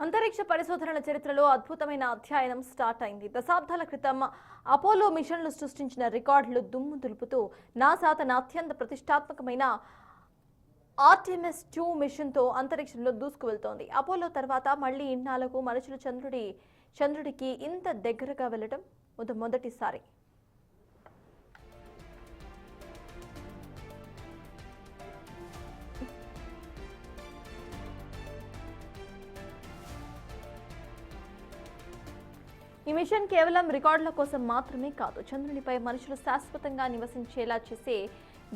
అంతరిక్ష పరిశోధనల చరిత్రలో అద్భుతమైన అధ్యయనం స్టార్ట్ అయింది. దశాబ్దాల క్రితం అపోలో మిషన్లు సృష్టించిన రికార్డులు దుమ్ము దులుపుతూ నాసా తన అత్యంత ప్రతిష్టాత్మకమైన ఆర్టెమిస్ 2 మిషన్తో అంతరిక్షంలో దూసుకువెళ్తోంది. అపోలో తర్వాత మళ్లీ ఇన్నాళ్లకు మనుషులు చంద్రుడికి ఇంత దగ్గరగా వెళ్లడం మొదటిసారి. ఈ మిషన్ కేవలం రికార్డుల కోసం మాత్రమే కాదు, చంద్రునిపై మనుషులు శాశ్వతంగా నివసించేలా చేసే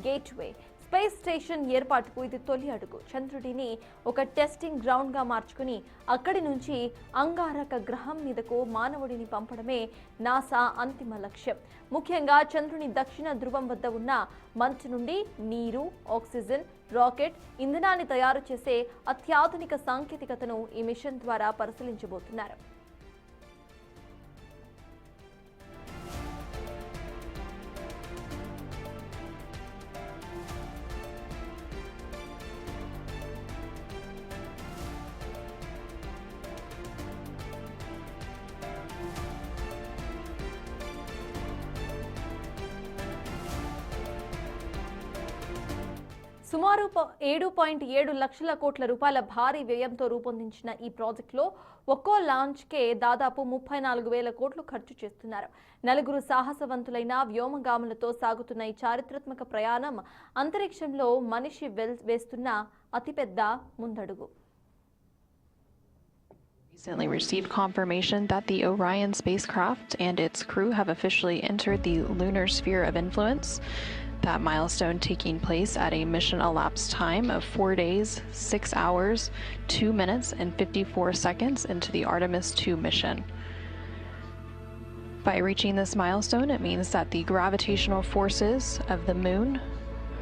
గేట్వే. స్పేస్ స్టేషన్ ఏర్పాటుకు ఇది తొలి అడుగు. చంద్రుడిని ఒక టెస్టింగ్ గ్రౌండ్గా మార్చుకుని అక్కడి నుంచి అంగారక గ్రహం మీదకు మానవుడిని పంపడమే నాసా అంతిమ లక్ష్యం. ముఖ్యంగా చంద్రుని దక్షిణ ధృవం వద్ద ఉన్న మంచు నుండి నీరు, ఆక్సిజన్, రాకెట్ ఇంధనాన్ని తయారు చేసే అత్యాధునిక సాంకేతికతను ఈ మిషన్ ద్వారా పరిశీలించబోతున్నారు. సుమారు 7.7 లక్షల కోట్ల రూపాయల భారీ వ్యయంతో రూపొందించిన ఈ ప్రాజెక్టులో ఒక్కో లాంచ్కే దాదాపు 34,000 కోట్లు ఖర్చు చేస్తున్నారు. 4 సాహసవంతులైన వ్యోమగాములతో సాగుతున్న ఈ చారిత్రాత్మక ప్రయాణం అంతరిక్షంలో మనిషి వేస్తున్న అతిపెద్ద ముందడుగు. Recently received confirmation that the Orion spacecraft and its crew have officially entered the lunar sphere of influence. That milestone taking place at a mission elapsed time of 4 days, 6 hours, 2 minutes, and 54 seconds into the Artemis 2 mission. By reaching this milestone, it means that the gravitational forces of the moon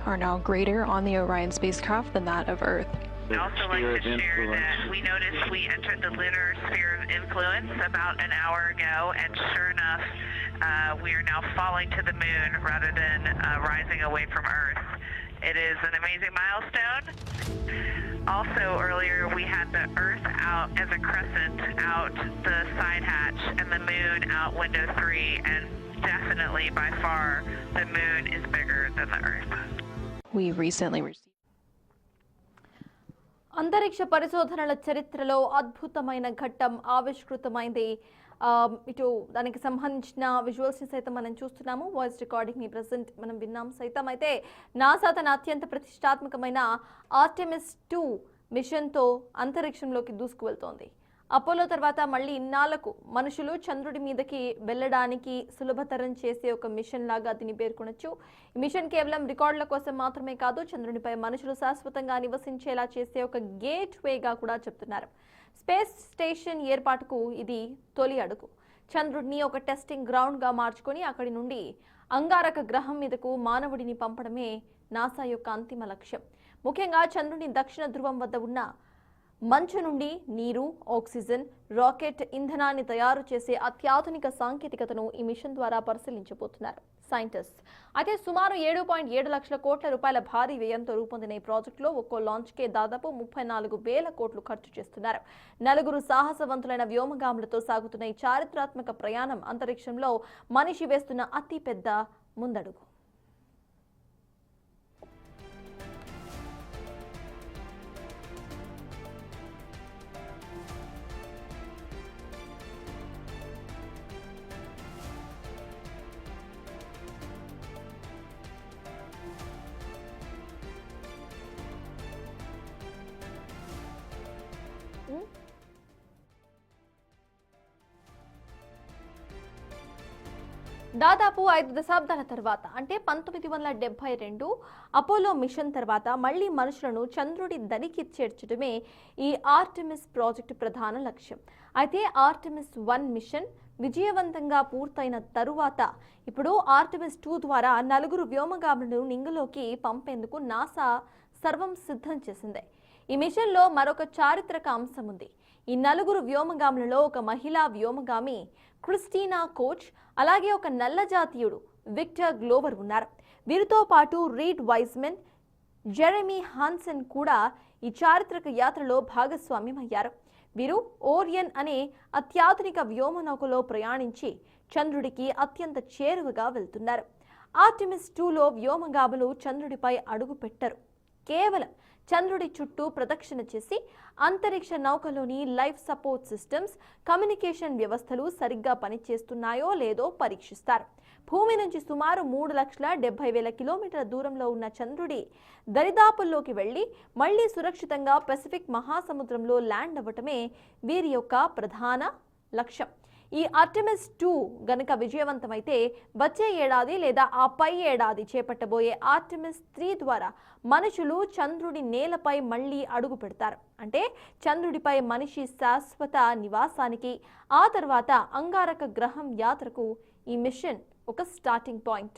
are now greater on the Orion spacecraft than that of Earth. I'd also like to share that we noticed we entered the lunar sphere of influence about an hour ago, and sure enough, we are now falling to the moon rather than rising away from Earth. It is an amazing milestone. Also, earlier we had the Earth out as a crescent out the side hatch and the moon out window 3, and definitely by far the moon is bigger than the Earth. We recently received అంతరిక్ష పరిశోధనల చరిత్రలో అద్భుతమైన ఘట్టం ఆవిష్కృతమైంది. ఇటు దానికి సంబంధించిన విజువల్స్ని సైతం మనం చూస్తున్నాము. వాయిస్ రికార్డింగ్ని ప్రజెంట్ మనం విన్నాం సైతం. అయితే నాసా తన అత్యంత ప్రతిష్టాత్మకమైన ఆర్టెమిస్ 2 మిషన్తో అంతరిక్షంలోకి దూసుకువెళ్తోంది. అపోలో తర్వాత మళ్ళీ ఇన్నాళ్లకు మనుషులు చంద్రుడి మీదకి వెళ్ళడానికి సులభతరం చేసే ఒక మిషన్ లాగా దీన్ని పేర్కొనొచ్చు. ఈ మిషన్ కేవలం రికార్డుల కోసం మాత్రమే కాదు, చంద్రునిపై మనుషులు శాశ్వతంగా నివసించేలా చేసే ఒక గేట్ వేగా కూడా చెప్తున్నారు. స్పేస్ స్టేషన్ ఏర్పాటుకు ఇది తొలి అడుగు. చంద్రుడిని ఒక టెస్టింగ్ గ్రౌండ్గా మార్చుకొని అక్కడి నుండి అంగారక గ్రహం మీదకు మానవుడిని పంపడమే నాసా యొక్క అంతిమ లక్ష్యం. ముఖ్యంగా చంద్రుని దక్షిణ ధృవం వద్ద ఉన్న మంచు నుండి నీరు, ఆక్సిజన్, రాకెట్ ఇంధనాన్ని తయారు చేసే అత్యాధునిక సాంకేతికతను ఈ మిషన్ ద్వారా పరిశీలించబోతున్నారు సైంటిస్ట్. అయితే సుమారు 7.7 లక్షల కోట్ల రూపాయల భారీ వ్యయంతో రూపొందిన ఈ ప్రాజెక్టులో ఒక్కో లాంచ్కే దాదాపు 34,000 కోట్లు ఖర్చు చేస్తున్నారు. 4 సాహసవంతులైన వ్యోమగాములతో సాగుతున్న ఈ చారిత్రాత్మక ప్రయాణం అంతరిక్షంలో మనిషి వేస్తున్న అతిపెద్ద ముందడుగు. దాదాపు 5 దశాబ్దాల తర్వాత అంటే 1972 అపోలో మిషన్ తర్వాత మళ్లీ మనుషులను చంద్రుడి దరికి చేర్చడమే ఈ ఆర్టెమిస్ ప్రాజెక్టు ప్రధాన లక్ష్యం. అయితే ఆర్టెమిస్ 1 మిషన్ విజయవంతంగా పూర్తయిన తరువాత ఇప్పుడు ఆర్టెమిస్ 2 ద్వారా 4 వ్యోమగాములను నింగిలోకి పంపేందుకు నాసా సర్వం సిద్ధం చేసింది. ఈ మిషన్లో మరొక చారిత్రక అంశం ఉంది. ఈ 4 వ్యోమగాములలో ఒక మహిళా వ్యోమగామి క్రిస్టినా కోచ్, అలాగే ఒక నల్ల జాతీయుడు విక్టర్ గ్లోవర్ ఉన్నారు. వీరితో పాటు రీడ్ వైజ్మెన్, జెరెమీ హాన్సన్ కూడా ఈ చారిత్రక యాత్రలో భాగస్వామ్యమయ్యారు. వీరు ఓరియన్ అనే అత్యాధునిక వ్యోమనౌకలో ప్రయాణించి చంద్రుడికి అత్యంత చేరువగా వెళ్తున్నారు. ఆర్టెమిస్ 2లో వ్యోమగాములు చంద్రుడిపై అడుగు పెట్టరు. కేవలం చంద్రుడి చుట్టూ ప్రదక్షిణ చేసి అంతరిక్ష నౌకలోని లైఫ్ సపోర్ట్ సిస్టమ్స్, కమ్యూనికేషన్ వ్యవస్థలు సరిగ్గా పనిచేస్తున్నాయో లేదో పరీక్షిస్తారు. భూమి నుంచి సుమారు 3,70,000 కిలోమీటర్ల దూరంలో ఉన్న చంద్రుడి దరిదాపుల్లోకి వెళ్లి మళ్లీ సురక్షితంగా పెసిఫిక్ మహాసముద్రంలో ల్యాండ్ అవ్వటమే వీరి యొక్క ప్రధాన లక్ష్యం. ఈ ఆర్టెమిస్ 2 గనుక విజయవంతమైతే వచ్చే ఏడాది లేదా ఆ పై ఏడాది చేపట్టబోయే ఆర్టెమిస్ 3 ద్వారా మనుషులు చంద్రుడి నేలపై మళ్లీ అడుగు పెడతారు. అంటే చంద్రుడిపై మనిషి శాశ్వత నివాసానికి, ఆ తర్వాత అంగారక గ్రహం యాత్రకు ఈ మిషన్ ఒక స్టార్టింగ్ పాయింట్.